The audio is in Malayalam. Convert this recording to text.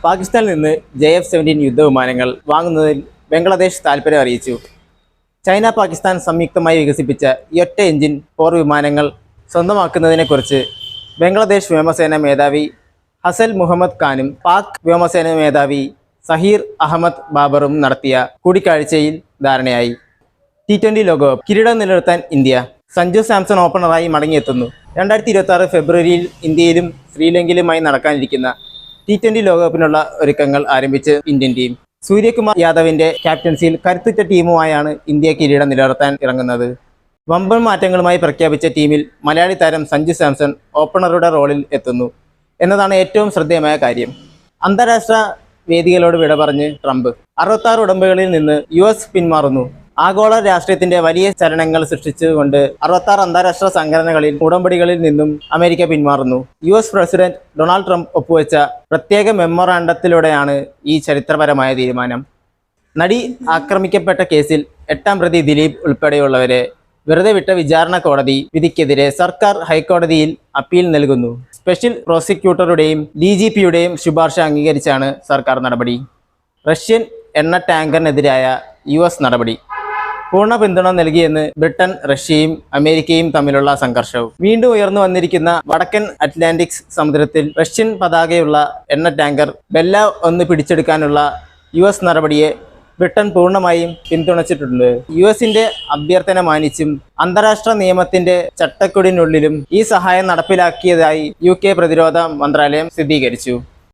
പാകിസ്ഥാനിൽ നിന്ന് JF-17 യുദ്ധവിമാനങ്ങൾ വാങ്ങുന്നതിൽ ബംഗ്ലാദേശ് താൽപ്പര്യം അറിയിച്ചു. ചൈന പാകിസ്ഥാൻ സംയുക്തമായി വികസിപ്പിച്ച ഈ ഒറ്റ എഞ്ചിൻ പോർ വിമാനങ്ങൾ സ്വന്തമാക്കുന്നതിനെക്കുറിച്ച് ബംഗ്ലാദേശ് വ്യോമസേന മേധാവി ഹസൻ മുഹമ്മദ് ഖാനും പാക് വ്യോമസേന മേധാവി സഹീർ അഹമ്മദ് ബാബറും നടത്തിയ കൂടിക്കാഴ്ചയിൽ ധാരണയായി. T20 ലോകകപ്പ് കിരീടം നിലനിർത്താൻ ഇന്ത്യ. സഞ്ജു സാംസൺ ഓപ്പണറായി മടങ്ങിയെത്തുന്നു. 2026 ഫെബ്രുവരിയിൽ ഇന്ത്യയിലും ശ്രീലങ്കയിലുമായി നടക്കാനിരിക്കുന്ന T20 ലോകകപ്പിനുള്ള ഒരുക്കങ്ങൾ ആരംഭിച്ച് ഇന്ത്യൻ ടീം. സൂര്യകുമാർ യാദവിന്റെ ക്യാപ്റ്റൻസിയിൽ കരുത്തുറ്റ ടീമുമായാണ് ഇന്ത്യ കിരീടം നിലനിർത്താൻ ഇറങ്ങുന്നത്. വമ്പൻ മാറ്റങ്ങളുമായി പ്രഖ്യാപിച്ച ടീമിൽ മലയാളി താരം സഞ്ജു സാംസൺ ഓപ്പണറുടെ റോളിൽ എത്തുന്നു എന്നതാണ് ഏറ്റവും ശ്രദ്ധേയമായ കാര്യം. അന്താരാഷ്ട്ര വേദികളോട് വിട പറഞ്ഞ് ട്രംപ്. 66 ഉടമ്പടികളിൽ നിന്ന് US പിന്മാറുന്നു. ആഗോള രാഷ്ട്രീയത്തിന്റെ വലിയ ചലനങ്ങൾ സൃഷ്ടിച്ചുകൊണ്ട് 66 അന്താരാഷ്ട്ര സംഘടനകളിൽ ഉടമ്പടികളിൽ നിന്നും അമേരിക്ക പിന്മാറുന്നു. US പ്രസിഡന്റ് ഡൊണാൾഡ് ട്രംപ് ഒപ്പുവെച്ച പ്രത്യേക മെമ്മോറാണ്ടത്തിലൂടെയാണ് ഈ ചരിത്രപരമായ തീരുമാനം. നടി ആക്രമിക്കപ്പെട്ട കേസിൽ 8ാം പ്രതി ദിലീപ് ഉൾപ്പെടെയുള്ളവരെ വെറുതെ വിട്ട വിചാരണ കോടതി വിധിക്കെതിരെ സർക്കാർ ഹൈക്കോടതിയിൽ അപ്പീൽ നൽകുന്നു. സ്പെഷ്യൽ പ്രോസിക്യൂട്ടറുടെയും DGPയുടെയും ശുപാർശ അംഗീകരിച്ചാണ് സർക്കാർ നടപടി. റഷ്യൻ എണ്ണ ടാങ്കറിനെതിരായ US നടപടി. പൂർണ്ണ പിന്തുണ നൽകിയെന്ന് ബ്രിട്ടൻ, റഷ്യയും അമേരിക്കയും തമ്മിലുള്ള സംഘർഷവും. വീണ്ടും ഉയർന്നു വന്നിരിക്കുന്ന വടക്കൻ അറ്റ്ലാന്റിക് സമുദ്രത്തിൽ റഷ്യൻ പതാകയുള്ള എണ്ണ ടാങ്കർ ബെല്ല 1 പിടിച്ചെടുക്കാനുള്ള US നടപടിയെ ബ്രിട്ടൻ പൂർണ്ണമായും പിന്തുണച്ചിട്ടുണ്ട്. US-ന്റെ അഭ്യർത്ഥന മാനിച്ചും അന്താരാഷ്ട്ര നിയമത്തിന്റെ ചട്ടക്കൂടിനുള്ളിലും ഈ സഹായം നടപ്പിലാക്കിയതായി UK പ്രതിരോധ മന്ത്രാലയം സ്ഥിരീകരിച്ചു.